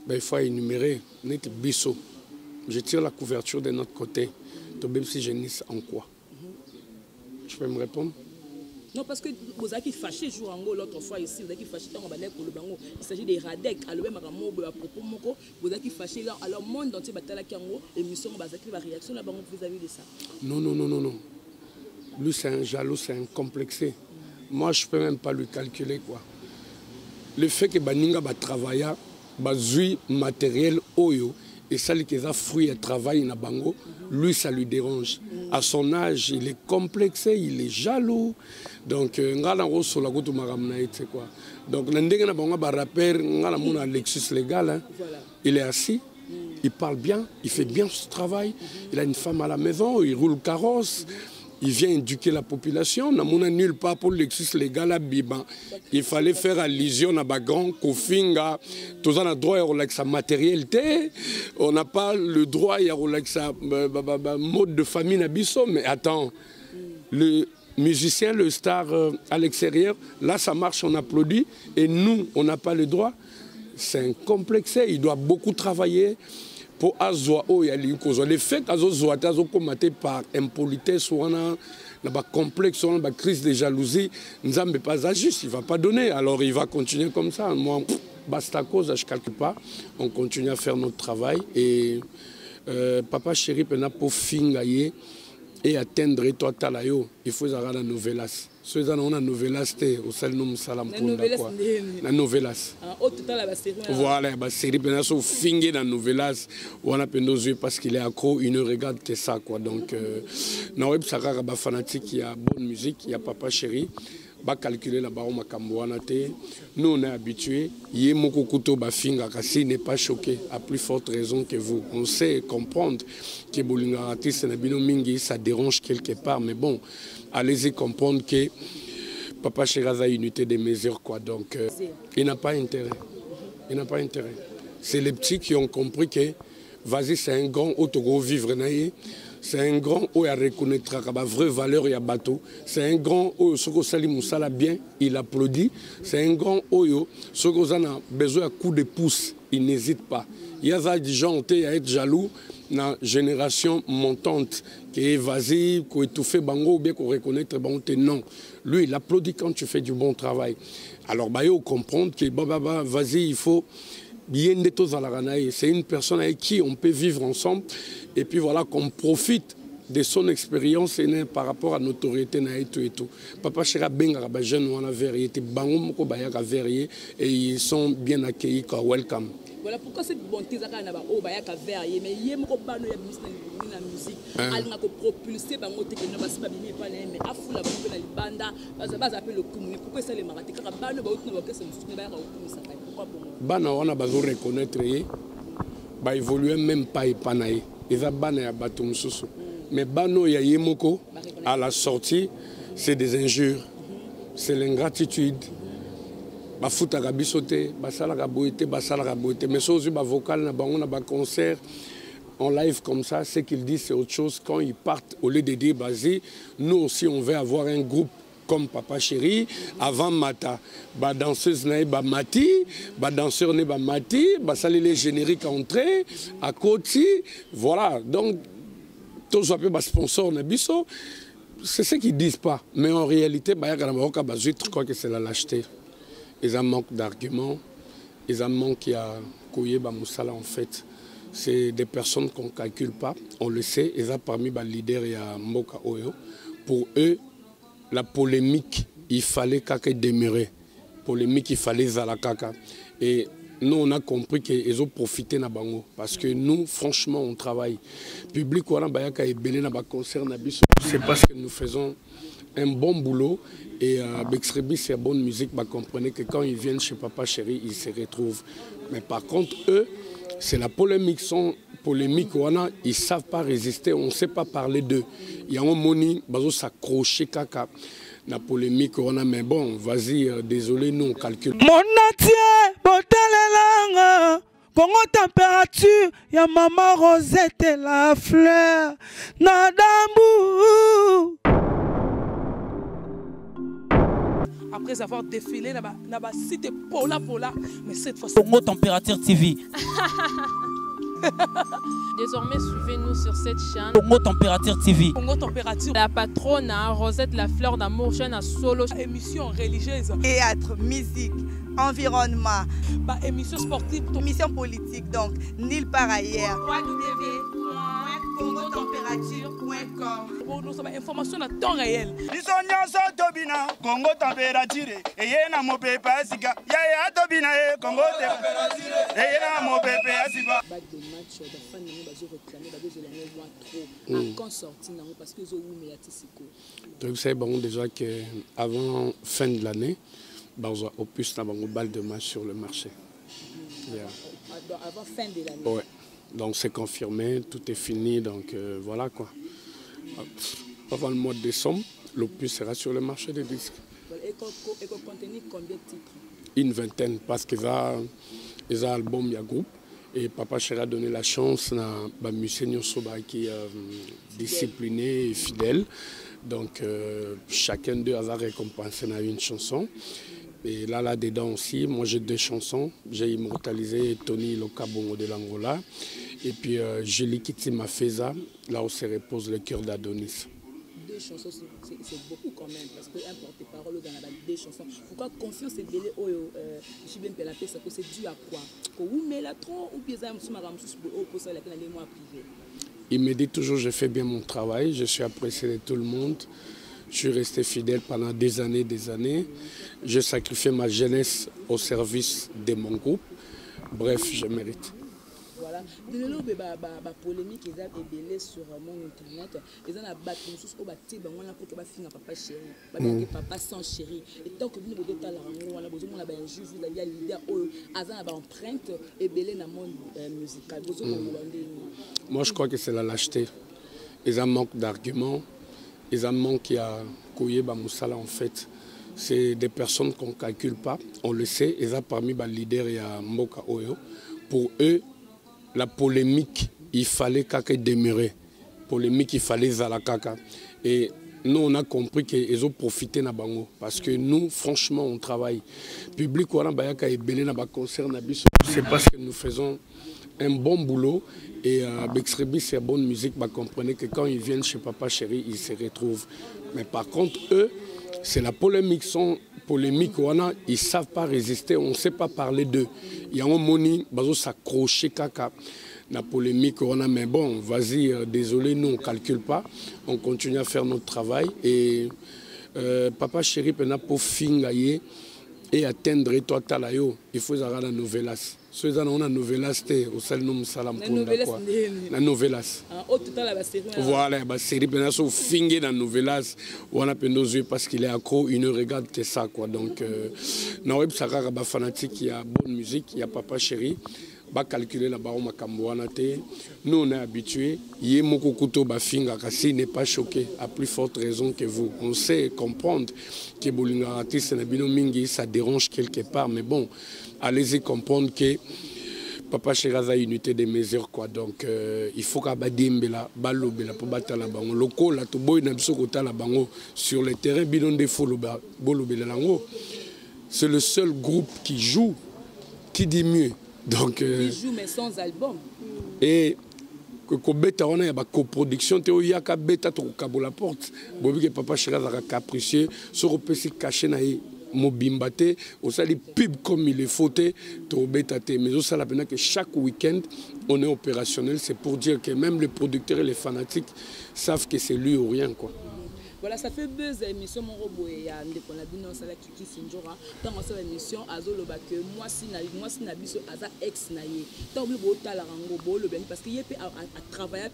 Ben, il faut énumérer. Net bisso. Je tire la couverture de notre côté. Même si je nice en quoi? Tu peux me répondre? Non, parce que vous avez fâché jour en haut l'autre fois ici, vous avez fâché dans le bango. Il s'agit des radec, alors même à propos vous avez fâché là, alors monde entier batala kiango, émission basaki la réaction là, vous avez de ça. Non, non, non, non, non. Lui c'est un jaloux, c'est un complexé. Moi je peux même pas lui calculer quoi. Le fait que Baninga va travailler, bazui matériel oyo. Et ça, qui est fruit et travail na bango, lui, ça lui dérange. À son âge, il est complexé, il est jaloux. Donc, donc, Lexus légal, il est assis, il parle bien, il fait bien son travail, il a une femme à la maison, il roule carrosse. Il vient éduquer la population. On n'a nulle part pour Lexus légal à Biban. Il fallait faire allusion à Bagan, Kofinga. Tous on a droit à sa matérialité. On n'a pas le droit à sa mode de famille Nabiso. Mais attends, le musicien, le star à l'extérieur, là ça marche, on applaudit. Et nous, on n'a pas le droit. C'est un complexe. Il doit beaucoup travailler. Pour Azoa, il y a les faits qu'Azoa est combattu par impolitesse ou un complexe, une crise de jalousie, nous n'avons pas agi, il ne va pas donner. Alors il va continuer comme ça. Moi, basta cause, je ne calcule pas. On continue à faire notre travail. Et papa chéri, pour finir et atteindre toi talayo, il faut avoir la novelas. Ceux qui ont la novelas, au seul nom salam pour la novelas. Voilà, la série penaso finge la novelas, on a peine parce qu'il est accro, il ne regarde que ça quoi. Donc, na web sara ba fanatique, il y a bonne musique, il y a papa chéri. Ba calculer la barre nous on est habitués. Yemoko kuto ba finga kasi n'est pas choqué à plus forte raison que vous. On sait comprendre que Bolingaratis Nabino Mingi ça dérange quelque part, mais bon, allez-y comprendre que papa Chiraza a une unité de mesure quoi. Donc il n'a pas intérêt. Il n'a pas intérêt. C'est les petits qui ont compris que vas-y c'est un grand autogo vivre naïe. C'est un grand où il reconnaîtra la vraie valeur et bateau. C'est un grand où Soko Sali Moussala bien, il applaudit. C'est un grand où Soko a besoin d'un coup de pouce, il n'hésite pas. Il y a des gens qui à être jaloux dans la génération montante qui est vas-y, qui étouffe bango ou bien qu'on reconnaître bango. Non, lui il applaudit quand tu fais du bon travail. Alors bah il faut comprendre que vas-y il faut c'est une personne avec qui on peut vivre ensemble et puis voilà qu'on profite de son expérience par rapport à notre autorité et tout. Papa Chira Benga jeune on a verrier bango moko bayaka verrier et ils sont bien accueillis quoi, welcome. Voilà pourquoi cette bonté zakana ba o bayaka verrier mais yemoko bano ya musique alina ko propulser bango te que no basiba bimi pa mais afula bango na libanda baza appelle le communiquer pourquoi ça les marati ka bano ba otuna ba kesa musique ba ya ko kumisa ka pourquoi bon bana wana bazo reconnaître ba évoluer même pas epanaye eza bana ya bato mususu mais bano ya yemoko à la sortie c'est des injures c'est l'ingratitude bafutaka biso te basalaka boye te basalaka boye te mais soki bavocal na bango na baconcert en live comme ça ce qu'ils disent c'est autre chose quand ils partent au lieu de dire basé nous aussi on veut avoir un groupe comme Papa Chéri, avant Mata, ba danseuse nae ba Mati, ba danseur ne ba Mati, ba salé les génériques entrées, à côté, voilà. Donc, tous les sponsors na biso, c'est ce qu'ils disent pas. Mais en réalité, je crois que c'est la lâcheté. Ils ont manque d'arguments, ils ont manque à Koye ba Moussala en fait. C'est des personnes qu'on ne calcule pas, on le sait, ils ont parmi les leaders et à Mboka Oyo. Pour eux, la polémique, il fallait qu'elle demeurer. Polémique, il fallait Zalakaka. Et nous, on a compris qu'ils ont profité de Bango. Parce que nous, franchement, on travaille. Public, c'est parce que nous faisons un bon boulot. Et Bexrebi, c'est bonne musique. Vous comprenez que quand ils viennent chez Papa Chéri, ils se retrouvent. Mais par contre, eux, c'est la polémique. Polémique, ils ne savent pas résister, on ne sait pas parler d'eux. Il y a un moni, ils s'accrocher caca. La polémique, mais bon, vas-y, désolé, nous on calcule. Mon atier, botelelanga, Congo température, ya maman Rosette et la fleur, nadambu. après avoir défilé na ba site pola mais cette fois Congo Température TV. Désormais, suivez-nous sur cette chaîne. Congo Température TV. Congo Température. La patronne Rosette La Fleur d'Amour, chaîne à solo. Émission religieuse. Théâtre, musique, environnement. Bah, émission sportive. Émission politique, donc nulle part ailleurs. www.congotempérature.com. Nous avons information à temps réel. Congo Température. Et y a mon pépé Asika. Ya Tobina Congo Température. Et y a mon pépé Asika. Donc vous savez bon, déjà qu'avant fin de l'année, au plus nous avons un balle de match sur le marché. Yeah. Avant fin de l'année. Ouais. Donc c'est confirmé, tout est fini, donc voilà quoi. Avant le mois de décembre, l'opus sera sur le marché des disques. Et contenir combien de titres? Une vingtaine, parce qu'ils ont un album, il y a groupe. Et Papa Chéri a donné la chance à Musenyo Soba qui est discipliné et fidèle. Donc chacun d'eux a récompensé une chanson. Et là-dedans aussi, moi j'ai 2 chansons. J'ai immortalisé Tony Lokabongo de l'Angola. Et puis Julie Kiti Mafeza, là où se repose le cœur d'Adonis. 2 chansons, c'est beaucoup quand même, parce que importe les paroles dans la 2 chansons. Pourquoi confiance et belé je vais me la paix, c'est dû à quoi? Mais là trop ou bien ça me pour ça la peine moi privé. Il me dit toujours je fais bien mon travail, je suis apprécié de tout le monde. Je suis resté fidèle pendant des années, des années. J'ai sacrifié ma jeunesse au service de mon groupe. Bref, je mérite. Voilà. De l'eau, la polémique est ébélée sur mon internet. Ils ont la bataille sur ce bâti, on a pour que finir papa chéri, papa sans chéri. Et tant que nous devons la on a besoin de la juge, il y a l'idée à la empreinte ébélée dans le monde musical. Moi, je crois que c'est la lâcheté. Ils ont manque d'arguments. Ils ont manque à Koye Bamoussala en fait. C'est des personnes qu'on ne calcule pas, on le sait. Ils ont parmi les leaders et à Mboka Oyo. Pour eux, la polémique, il fallait qu'elle demeure. Polémique, il fallait Zalakaka. Et nous, on a compris qu'ils ont profité de Bango. Parce que nous, franchement, on travaille. Public, c'est parce que nous faisons un bon boulot. Et Bexrebi, c'est bonne musique. Bah, comprenez que quand ils viennent chez Papa Chéri, ils se retrouvent. Mais par contre, eux, c'est la polémique. Ils ne savent pas résister, on ne sait pas parler d'eux. Il y a un moni, ils s'accrocher caca. La polémique, mais bon, vas-y, désolé, nous on ne calcule pas. On continue à faire notre travail. Et Papa Chéri, pour finir et atteindre toi, Talayo, il faut avoir la novelas. Ceux qui ont la novelas, c'est au seul nom salam pour la novelas. Voilà, la série, il finir la novelas, on a nos yeux parce qu'il est accro, il ne regarde que ça. Quoi. Donc, non, il y a des fanatiques, il y a bonne musique, il y a Papa Chéri. Ba calculer la barre nous on est habitués. Yemoko Kuto Bafinga Kassi n'est pas choqué, à plus forte raison que vous. On sait comprendre que Bolingarati Senabino Mingi ça dérange quelque part, mais bon, allez-y comprendre que Papa Chéraza a unité des mesures quoi. Donc il faut qu'à Badimbela, Balobela pour battre la bango. Loko la Toboy Nabso Kota la bango sur le terrain bidon de Foloba Bolobela Lango. C'est le seul groupe qui joue, qui dit mieux. Donc, il joue mais sans album. Et que on a une coproduction, il y a un bêta qui la porte. Que Papa Chéri a capricieux, se repêche caché dans Mobimbate, on a des pubs comme il est fauté, mais on a que chaque week-end on est opérationnel. C'est pour dire que même les producteurs et les fanatiques savent que c'est lui ou rien. Quoi. Voilà, ça fait deux émissions, mon robot et on a dit non, c'est la Kiki Sinjora. Dans cette émission, Azoloba que moi si nabi so aza ex naie. Tant le beau la rango beau le ben parce qu'il y a à travailler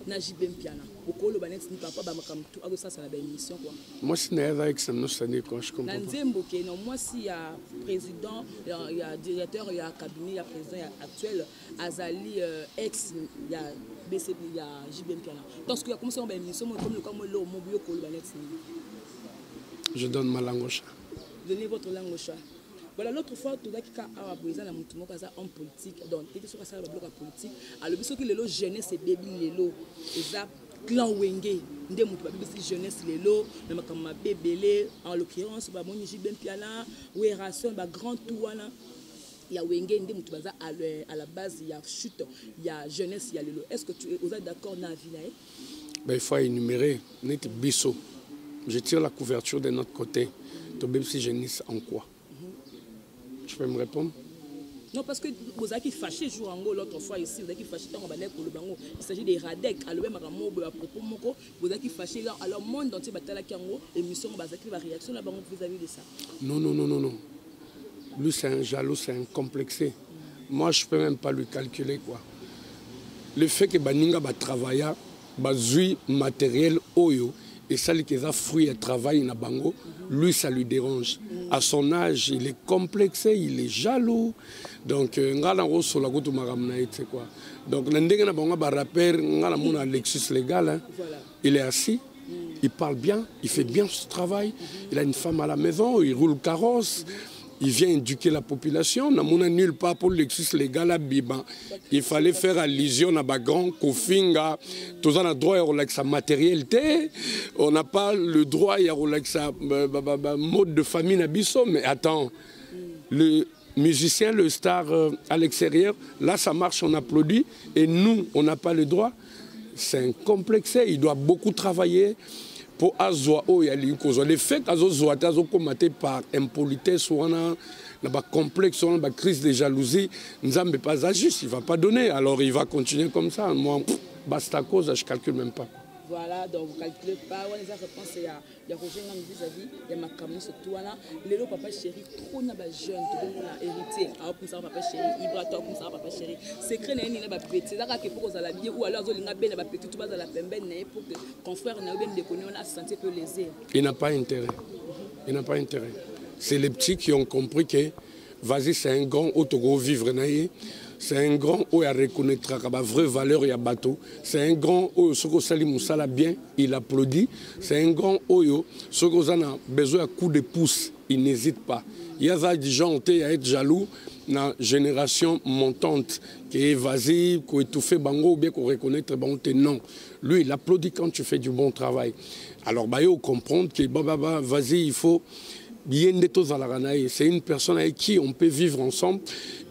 na jibem piana. Beaucoup le banet ni papa ba makam tout ado ça c'est la émission quoi. Moi si naie ex no sani quand je comprends. Nzembo que non moi si y a président, il y a directeur, il y a cabinet, il y a président actuel Azali ex il y a BCB, il y a jibem piana. Donc il y a commencé une émission comme le comme le mobile je donne ma langue au chat. Donnez votre langue au chat. Voilà, l'autre fois, tout le monde a besoin d'un homme politique. Donc, dès que ce soit le bloc politique, alors, ce que les lots jeunesse et baby, les lots, clan Wenge nde mutu babisi jeunesse lelo na makama bebele en l'occurrence ba moni Jibem Piala Werason ba grand tout wana ya Wenge nde mutu baza à la base ya chute ya jeunesse ya lelo. Est-ce que tu es d'accord na vie là? Ben il faut énumérer net biso. Je tire la couverture de notre côté. To bebisi jeunesse en quoi? Je peux me répondre? Non, parce que vous avez fâché jour en haut l'autre fois ici, vous avez fâché tant que il s'agit des radec, alors même à propos moko, vous avez fâché là, alors monde entier batala kiango, émission basaki la réaction là-bas vis-à-vis de ça. Non. Lui c'est un jaloux, c'est un complexé. Moi je peux même pas lui calculer quoi. Le fait que baninga ba travailla, bazui matériel oyo et ça qui est fruit et travail na bango, lui ça lui dérange. À son âge, il est complexé, il est jaloux. Donc ngala rosso la goto maramna c'est quoi. Donc ndenge na bango ba rapper ngala mona Lexus légal, il est assis, il parle bien, il fait bien son travail, il a une femme à la maison, il roule carrosse. Il vient éduquer la population. On n'a nulle part pour Lexus légal à Biban. Il fallait faire allusion à Bagan, Kofinga. Tous on a droit à sa matérialité. On n'a pas le droit à sa mode de famille Nabiso. Mais attends, le musicien, le star à l'extérieur, là ça marche, on applaudit. Et nous, on n'a pas le droit. C'est un complexe. Il doit beaucoup travailler. Pour Azoa, il y a les faits qu'Azoa est combattu par impolitesse ou un complexe, une crise de jalousie, nous n'avons pas agi, il ne va pas donner. Alors il va continuer comme ça. Moi, basta cause, je ne calcule même pas. Voilà, donc vous ne calculez pas. On a réponse, il y a Roger vis-à-vis, il y a ma caméra sur toi là. Les papa chéri, trop n'a pas jeune, tout le monde a hérité. Alors comme ça, papa chéri, Ibrato, comme ça, papa chéri. Secret n'est pas petit. C'est là que pour vous aller ou alors vous n'avez pas petit, tout bas à la pembe, pour que confrère n'a bien déconné, on a senti peu lésé. Il n'a pas intérêt. Il n'a pas intérêt. C'est les petits qui ont compris que vas-y, c'est un grand autogo vivre naïe. C'est un grand où il reconnaîtra la vraie valeur et bateau. C'est un grand où ce que Salim Moussala bien, il applaudit. C'est un grand où ce que a besoin de coup de pouce, il n'hésite pas. Il y a des gens qui ont été jaloux dans la génération montante qui est vas-y, qui étouffe bango ou bien qu'on reconnaître bango. Non, lui il applaudit quand tu fais du bon travail. Alors bah il comprendre que vas-y il faut c'est une personne avec qui on peut vivre ensemble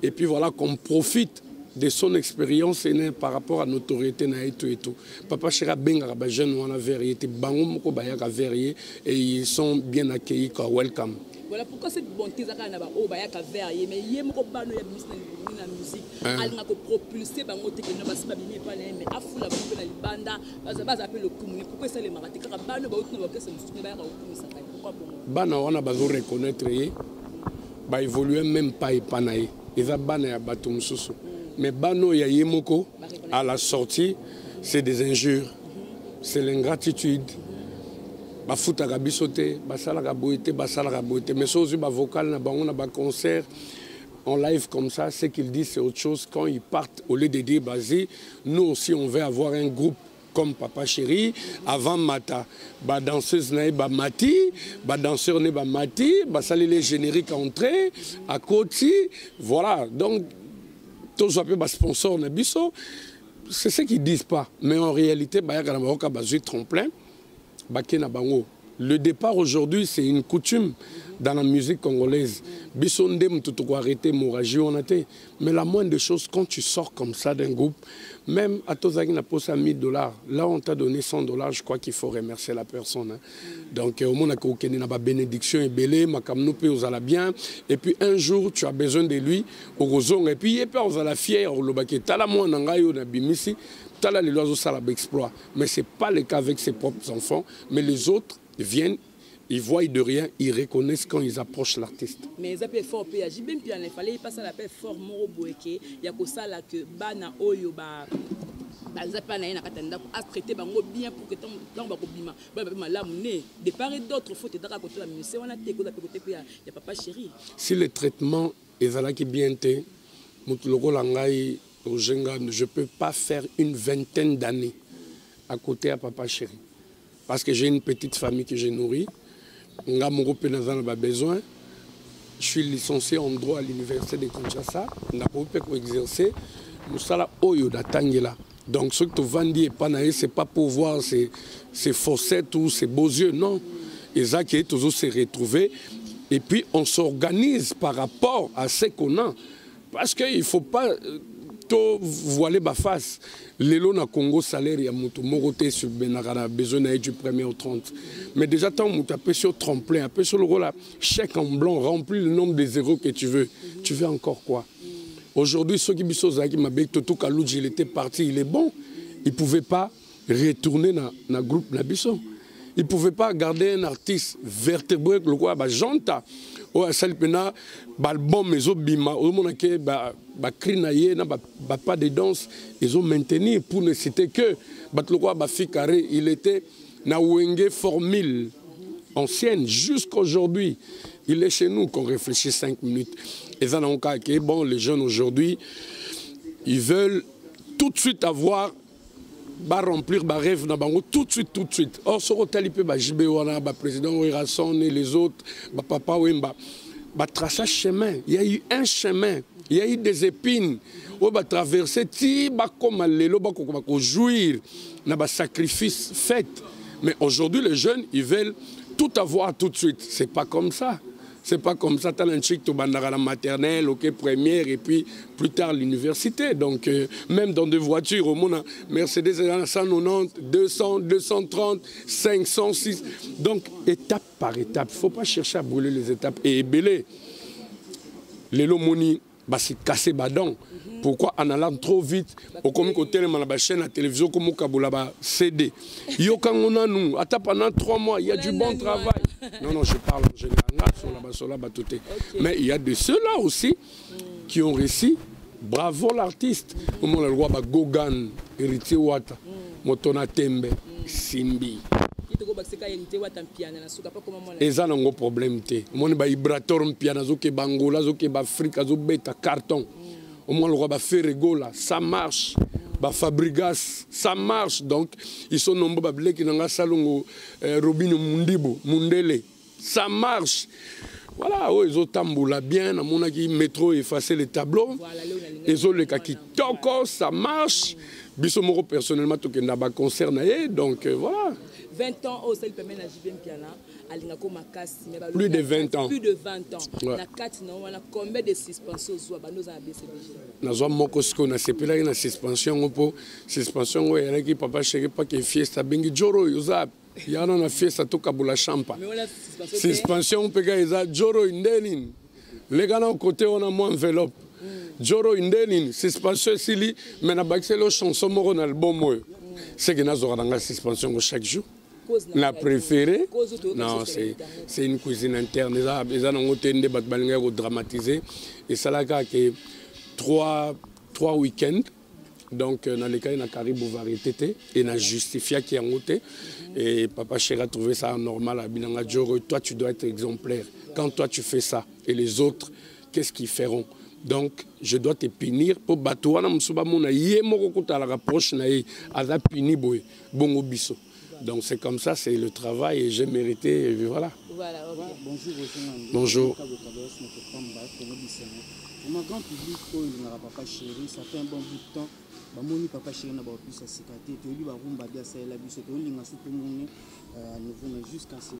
et puis voilà qu'on profite de son expérience par rapport à notre autorité et tout. Papa Chira Benga jeune on a vérifié bango moko bayaka vérifié et ils sont bien accueillis quoi, welcome. Voilà pourquoi cette bonté zaka na ba o bayaka vérifié mais yé moko bano ya na musique alinga ko propulser bango te que no basi ba bimi pa mais afula ba na libanda baza appelle le communiquer pourquoi ça les marati kaka bano ba utna ba kese musukne ba ya ko kumisa kai pourquoi bon bana wana bazo reconnaître ye ba évoluer même pas epanaye eza bana ya bato mususu mais bano ya yemoko à la sortie c'est des injures c'est l'ingratitude bafutaka biso te basalaka boye te basalaka boye te mais soki bavocal na bango na baconcert en live comme ça, ce qu'ils disent c'est autre chose. Quand ils partent, au lieu de dire basé, nous aussi on veut avoir un groupe comme Papa Chéri, avant Mata, danseuse naïe Mati, danseur naïe Mati, saler les génériques entrées, à côté, voilà. Donc, tous les sponsors Nabiso, c'est ce qu'ils disent pas. Mais en réalité, tremplin, le départ aujourd'hui, c'est une coutume dans la musique congolaise. Bissondem, tout arrêter, l'hémorragie, on a été. Mais la moindre des choses, quand tu sors comme ça d'un groupe, même à Tozaki n'a pas $1,000, là on t'a donné $100, je crois qu'il faut remercier la personne. Hein. Donc au monde a pas bénédiction et belé, ma camnoupe aux ala bien. Et puis un jour, tu as besoin de lui, au rozon, et puis il peut aux ala fier, au lobake, tala moi nangayo na bimisi, tala les oiseaux ça exploit. Mais c'est pas le cas avec ses propres enfants, mais les autres viennent. Ils voient de rien, ils reconnaissent quand ils approchent l'artiste. Mais ils appellent fort PAJ, même il fallait passer à l'appel fort Moro Boeke, il y a que ça là que Bana Oyo ba zapana na katanda a traité bango bien pour que tant ba kobima ba la monnaie de part et d'autre faut être à côté la musique on a té ko côté il y a Papa Chéri. Si le traitement est là qui bien té mutuloko langai ojenga je peux pas faire une vingtaine d'années à côté à Papa Chéri parce que j'ai une petite famille que j'ai nourrie. Besoin. Je suis licencié en droit à l'université de Kinshasa. Je n'ai pas pu exercer. Musala Oyo da Tangela. Donc ce que tu vendis et pas naïf, c'est pas pour voir ces fossettes ou ces beaux yeux, non. Et ça qui est toujours se retrouver. Et puis on s'organise par rapport à ce qu'on a. Parce qu'il ne faut pas tout voiler ma face. L'élo na Congo salaire ya mutu moroté sur benara besoin du 1er au 30. Mais déjà tant mutu appelle sur tremplin, appelle sur le rôle chèque en blanc, remplis le nombre de zéros que tu veux. Tu veux encore quoi? Aujourd'hui, ceux qui biso zaki mabek Toto Kalouji, il était parti, il est bon. Il pouvait pas retourner dans groupe nabiso. Il pouvait pas garder un artiste vertébré le quoi ba jonta. O asal pena ba bon mezo bima o monake ba crinaye na ba pas de danse, ils ont maintenu pour ne citer que ba le quoi ba Fikare, il était na Wenge formule ancienne jusqu'aujourd'hui. Il est chez nous qu'on réfléchit 5 minutes. Et ça n'a pas que bon, les jeunes aujourd'hui, ils veulent tout de suite avoir remplir ma rêve tout de suite. Or, ce que tu peux le président Ouirasson et les autres, papa Wemba, tracer chemin. Il y a eu un chemin, il y a eu des épines. On va traverser, comme jouir, un sacrifice fait. Mais aujourd'hui, les jeunes, ils veulent tout avoir tout de suite. C'est pas comme ça. C'est pas comme ça, tu as un chic, tu vas à la maternelle, ok, première, et puis plus tard l'université. Donc, même dans des voitures, au monde, Mercedes 190, 200, 230, 500, 6. Donc, étape par étape. Il ne faut pas chercher à brûler les étapes et ébeler. Les lomoni, c'est casser badon. Pourquoi en allant trop vite, au comme côté de la chaîne à télévision, comme au Kaboulaba CD. Yo quand on a nous, pendant 3 mois, il y a du bon travail. Non, je parle en général, mais il y a de ceux-là aussi qui ont réussi. Bravo l'artiste. Au moment le roi Gogan, Héritier Wata, Motona Tembe, Simbi. Et ça n'a pas de problème. Mon vibrateur piano, zoke bangola, zoke Afrique, zoke beta carton. Au moins le roi va faire rigola, ça marche. Fabrigas, ça marche. Donc ils sont nombreux qui n'ont salon Robin Mundibo, Mundele, ça marche. Voilà, ils ont tamboula bien, à mon avis, métro effacer les tableaux. Ils ont les kaki toko, ça marche. Bissomoro personnellement, tout qui n'a pas concerné, donc voilà. 20 ans au sel permet la JBM Piana, plus de 20 ans. Plus de 20 ans. Ouais. On a combien de suspensions aux nous en BCBG? Nous avons une suspension pour suspension il y a qui papa chéri pas que fiesta bengi joro yuza il y a une fiesta to kabula champa. Suspension pega isa joro indelin. Les gars à côté on a moins enveloppe. Joro indelin suspension sili mais na baxelo chanson moro na album c'est que nous avons une suspension chaque jour. La préférée, non, c'est une cuisine interne. Ils ont été dramatisé. Et ça a été 3 week-ends. Donc, dans les cas, il y a caribou variété et il a justifié qu'il y a un et papa chéri a trouvé ça normal. Toi, tu dois être exemplaire. Quand toi, tu fais ça, et les autres, qu'est-ce qu'ils feront? Donc, je dois te punir pour battre. Donc c'est comme ça, c'est le travail et j'ai mérité, et voilà. Voilà, okay. Bonjour. Bonjour. Pour ma grande public, il n'a pas chéri, ça fait un bon bout de temps. Mon papa chéri n'a pas pu s'assicater, tu as dit, bah, rumba, dia, ça, la bise, tu as dit, tout le monde, à nouveau, mais jusqu'à ce